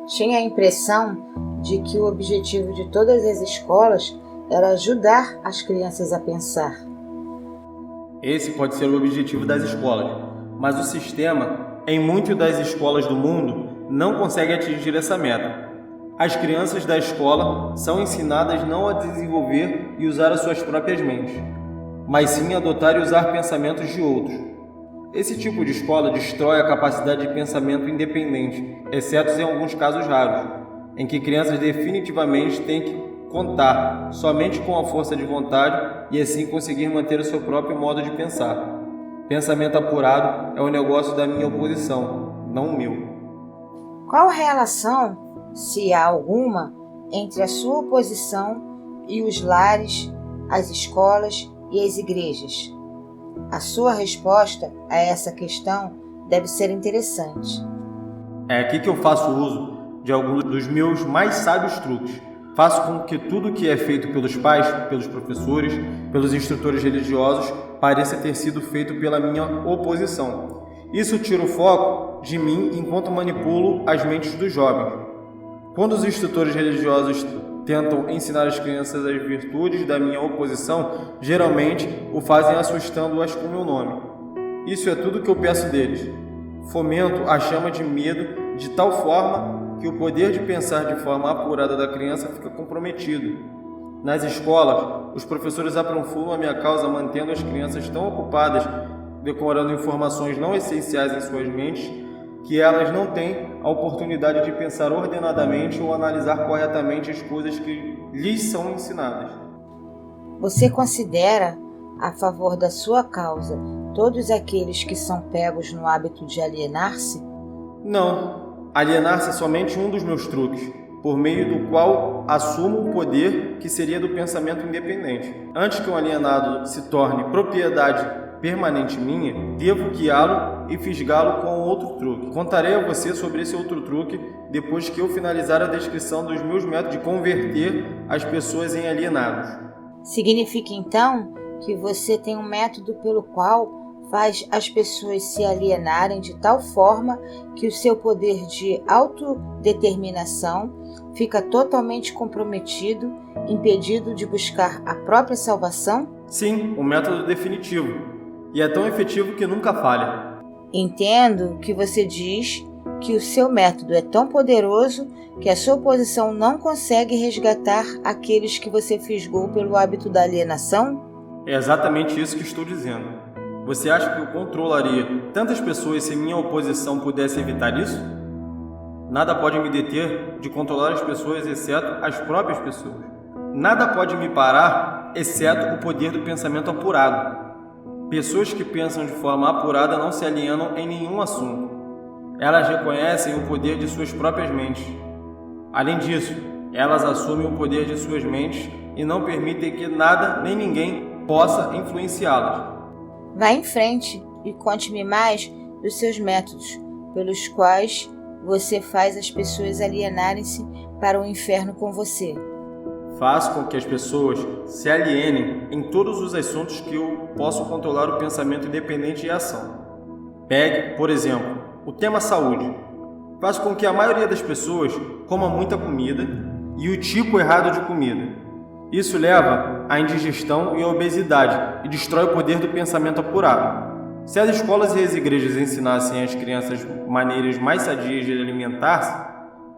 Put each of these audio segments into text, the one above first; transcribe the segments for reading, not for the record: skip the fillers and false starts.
Tinha a impressão de que o objetivo de todas as escolas era ajudar as crianças a pensar. Esse pode ser o objetivo das escolas, mas o sistema, em muitas das escolas do mundo, não consegue atingir essa meta. As crianças da escola são ensinadas não a desenvolver e usar as suas próprias mentes, mas sim a adotar e usar pensamentos de outros. Esse tipo de escola destrói a capacidade de pensamento independente, exceto em alguns casos raros, em que crianças definitivamente têm que contar somente com a força de vontade e assim conseguir manter o seu próprio modo de pensar. Pensamento apurado é o negócio da minha oposição, não o meu. Qual a relação, se há alguma, entre a sua oposição e os lares, as escolas e as igrejas? A sua resposta a essa questão deve ser interessante. É aqui que eu faço uso de alguns dos meus mais sábios truques. Faço com que tudo que é feito pelos pais, pelos professores, pelos instrutores religiosos, pareça ter sido feito pela minha oposição. Isso tira o foco de mim enquanto manipulo as mentes dos jovens. Quando os instrutores religiosos tentam ensinar as crianças as virtudes da minha oposição, geralmente o fazem assustando-as com meu nome. Isso é tudo que eu peço deles. Fomento a chama de medo de tal forma que o poder de pensar de forma apurada da criança fica comprometido. Nas escolas, os professores aprofundam a minha causa mantendo as crianças tão ocupadas decorando informações não essenciais em suas mentes que elas não têm a oportunidade de pensar ordenadamente ou analisar corretamente as coisas que lhes são ensinadas. Você considera a favor da sua causa todos aqueles que são pegos no hábito de alienar-se? Não. Alienar-se é somente um dos meus truques, por meio do qual assumo o poder que seria do pensamento independente. Antes que um alienado se torne propriedade permanente minha, devo guiá-lo e fisgá-lo com outro truque. Contarei a você sobre esse outro truque depois que eu finalizar a descrição dos meus métodos de converter as pessoas em alienados. Significa então que você tem um método pelo qual faz as pessoas se alienarem de tal forma que o seu poder de autodeterminação fica totalmente comprometido, impedido de buscar a própria salvação? Sim, um método definitivo. E é tão efetivo que nunca falha. Entendo que você diz que o seu método é tão poderoso que a sua oposição não consegue resgatar aqueles que você fisgou pelo hábito da alienação? É exatamente isso que estou dizendo. Você acha que eu controlaria tantas pessoas se minha oposição pudesse evitar isso? Nada pode me deter de controlar as pessoas, exceto as próprias pessoas. Nada pode me parar, exceto o poder do pensamento apurado. Pessoas que pensam de forma apurada não se alienam em nenhum assunto. Elas reconhecem o poder de suas próprias mentes. Além disso, elas assumem o poder de suas mentes e não permitem que nada nem ninguém possa influenciá-las. Vá em frente e conte-me mais dos seus métodos, pelos quais você faz as pessoas alienarem-se para o inferno com você. Faço com que as pessoas se alienem em todos os assuntos que eu posso controlar o pensamento independente e a ação. Pegue, por exemplo, o tema saúde. Faço com que a maioria das pessoas coma muita comida e o tipo errado de comida. Isso leva à indigestão e à obesidade e destrói o poder do pensamento apurado. Se as escolas e as igrejas ensinassem às crianças maneiras mais sadias de alimentar-se,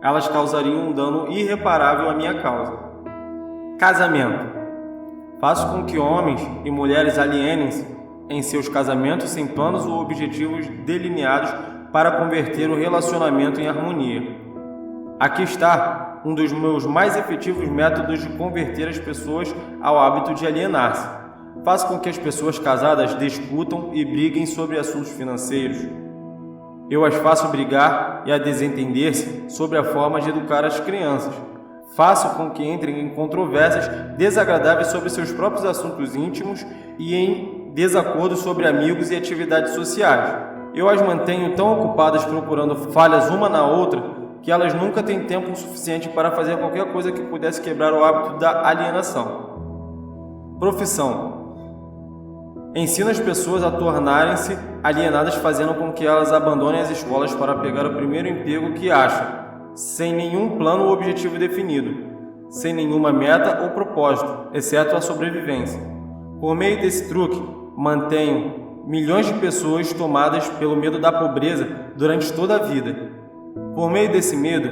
elas causariam um dano irreparável à minha causa. Casamento. Faço com que homens e mulheres alienem-se em seus casamentos sem planos ou objetivos delineados para converter o relacionamento em harmonia. Aqui está um dos meus mais efetivos métodos de converter as pessoas ao hábito de alienar-se. Faço com que as pessoas casadas discutam e briguem sobre assuntos financeiros. Eu as faço brigar e a desentender-se sobre a forma de educar as crianças. Faço com que entrem em controvérsias desagradáveis sobre seus próprios assuntos íntimos e em desacordos sobre amigos e atividades sociais. Eu as mantenho tão ocupadas procurando falhas uma na outra que elas nunca têm tempo suficiente para fazer qualquer coisa que pudesse quebrar o hábito da alienação. Profissão. Ensina as pessoas a tornarem-se alienadas, fazendo com que elas abandonem as escolas para pegar o primeiro emprego que acham, sem nenhum plano ou objetivo definido, sem nenhuma meta ou propósito, exceto a sobrevivência. Por meio desse truque, mantenho milhões de pessoas tomadas pelo medo da pobreza durante toda a vida. Por meio desse medo,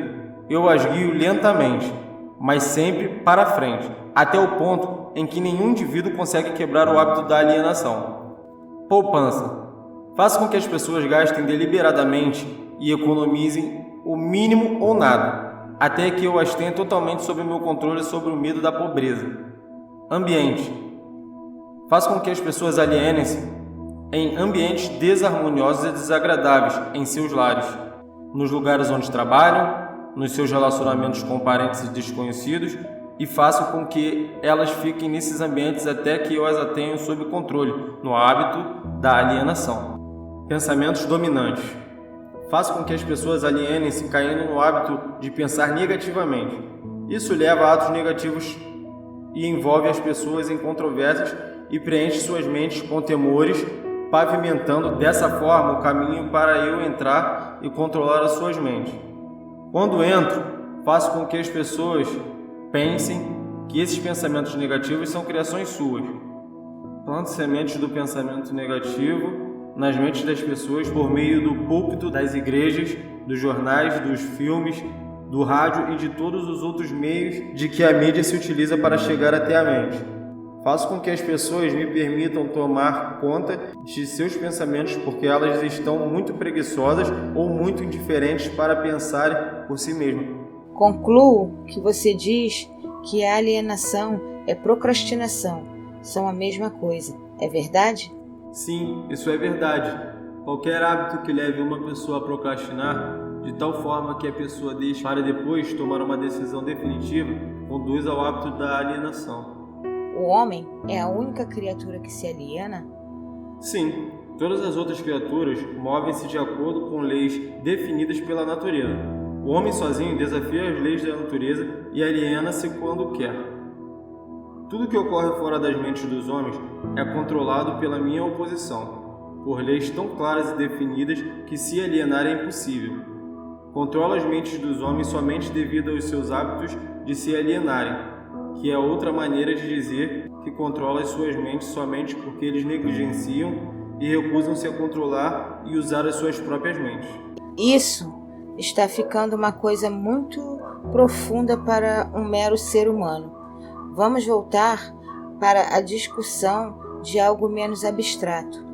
eu as guio lentamente, mas sempre para frente, até o ponto em que nenhum indivíduo consegue quebrar o hábito da alienação. Poupança. Faço com que as pessoas gastem deliberadamente e economizem o mínimo ou nada, até que eu as tenha totalmente sob o meu controle sobre o medo da pobreza. Ambiente. Faço com que as pessoas alienem-se em ambientes desarmoniosos e desagradáveis em seus lares, nos lugares onde trabalham, nos seus relacionamentos com parentes desconhecidos, e faço com que elas fiquem nesses ambientes até que eu as tenha sob controle, no hábito da alienação. Pensamentos dominantes. Faço com que as pessoas alienem-se caindo no hábito de pensar negativamente. Isso leva a atos negativos e envolve as pessoas em controvérsias e preenche suas mentes com temores, pavimentando dessa forma o caminho para eu entrar e controlar as suas mentes. Quando entro, faço com que as pessoas pensem que esses pensamentos negativos são criações suas. Planto sementes do pensamento negativo nas mentes das pessoas por meio do púlpito das igrejas, dos jornais, dos filmes, do rádio e de todos os outros meios de que a mídia se utiliza para chegar até a mente. Faço com que as pessoas me permitam tomar conta de seus pensamentos porque elas estão muito preguiçosas ou muito indiferentes para pensarem por si mesmas. Concluo que você diz que a alienação e procrastinação são a mesma coisa. É verdade? Sim, isso é verdade. Qualquer hábito que leve uma pessoa a procrastinar, de tal forma que a pessoa deixe para depois tomar uma decisão definitiva, conduz ao hábito da alienação. O homem é a única criatura que se aliena? Sim, todas as outras criaturas movem-se de acordo com leis definidas pela natureza. O homem sozinho desafia as leis da natureza e aliena-se quando quer. Tudo que ocorre fora das mentes dos homens é controlado pela minha oposição, por leis tão claras e definidas que se alienar é impossível. Controlo as mentes dos homens somente devido aos seus hábitos de se alienarem, que é outra maneira de dizer que controla as suas mentes somente porque eles negligenciam e recusam-se a controlar e usar as suas próprias mentes. Isso está ficando uma coisa muito profunda para um mero ser humano. Vamos voltar para a discussão de algo menos abstrato.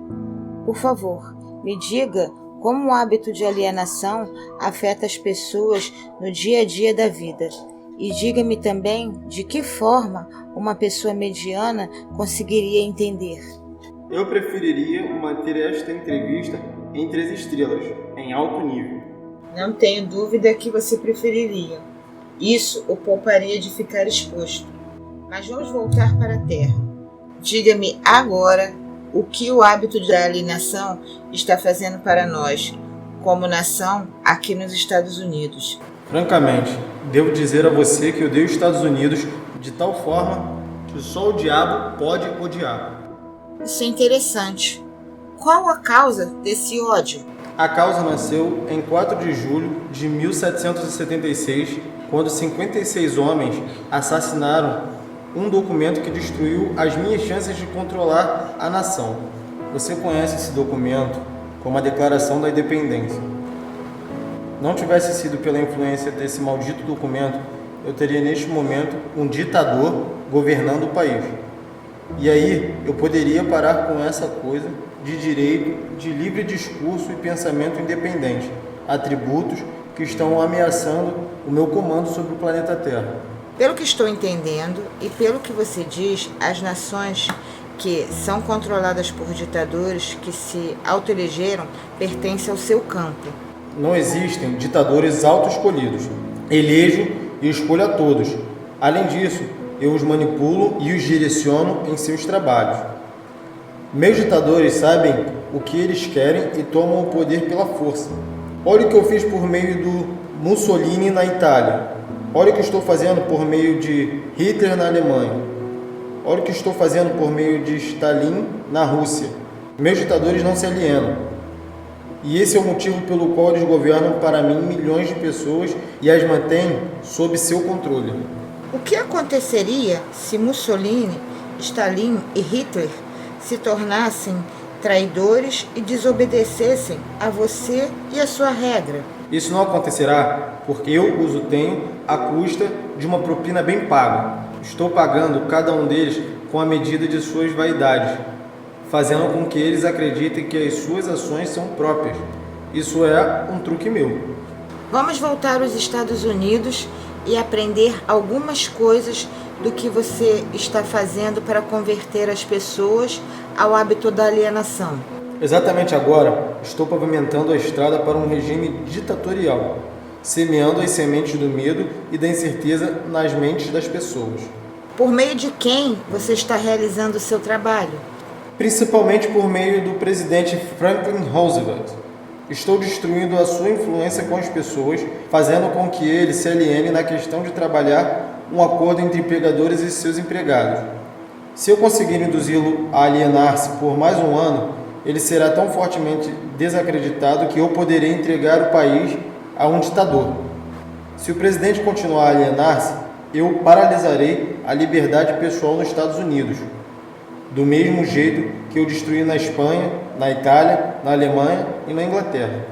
Por favor, me diga como o hábito de alienação afeta as pessoas no dia a dia da vida. E diga-me também de que forma uma pessoa mediana conseguiria entender. Eu preferiria manter esta entrevista entre as estrelas, em alto nível. Não tenho dúvida que você preferiria. Isso o pouparia de ficar exposto. Mas vamos voltar para a Terra. Diga-me agora o que o hábito da alienação está fazendo para nós, como nação, aqui nos Estados Unidos. Francamente, devo dizer a você que odeio os Estados Unidos de tal forma que só o diabo pode odiar. Isso é interessante. Qual a causa desse ódio? A causa nasceu em 4 de julho de 1776, quando 56 homens assassinaram um documento que destruiu as minhas chances de controlar a nação. Você conhece esse documento como a Declaração da Independência. Não tivesse sido pela influência desse maldito documento, eu teria neste momento um ditador governando o país. E aí eu poderia parar com essa coisa de direito, de livre discurso e pensamento independente, atributos que estão ameaçando o meu comando sobre o planeta Terra. Pelo que estou entendendo e pelo que você diz, as nações que são controladas por ditadores que se autoelegeram pertencem ao seu campo. Não existem ditadores autoescolhidos. Elejo e escolho a todos. Além disso, eu os manipulo e os direciono em seus trabalhos. Meus ditadores sabem o que eles querem e tomam o poder pela força. Olha o que eu fiz por meio do Mussolini na Itália. Olha o que estou fazendo por meio de Hitler na Alemanha. Olha o que estou fazendo por meio de Stalin na Rússia. Meus ditadores não se alienam. E esse é o motivo pelo qual eles governam para mim milhões de pessoas e as mantêm sob seu controle. O que aconteceria se Mussolini, Stalin e Hitler se tornassem traidores e desobedecessem a você e a sua regra? Isso não acontecerá porque eu os tenho à custa de uma propina bem paga. Estou pagando cada um deles com a medida de suas vaidades, fazendo com que eles acreditem que as suas ações são próprias. Isso é um truque meu. Vamos voltar aos Estados Unidos e aprender algumas coisas do que você está fazendo para converter as pessoas ao hábito da alienação. Exatamente agora, estou pavimentando a estrada para um regime ditatorial, semeando as sementes do medo e da incerteza nas mentes das pessoas. Por meio de quem você está realizando o seu trabalho? Principalmente por meio do presidente Franklin Roosevelt. Estou destruindo a sua influência com as pessoas, fazendo com que ele se aliene na questão de trabalhar um acordo entre empregadores e seus empregados. Se eu conseguir induzi-lo a alienar-se por mais um ano, ele será tão fortemente desacreditado que eu poderei entregar o país a um ditador. Se o presidente continuar a alienar-se, eu paralisarei a liberdade pessoal nos Estados Unidos, do mesmo jeito que eu destruí na Espanha, na Itália, na Alemanha e na Inglaterra.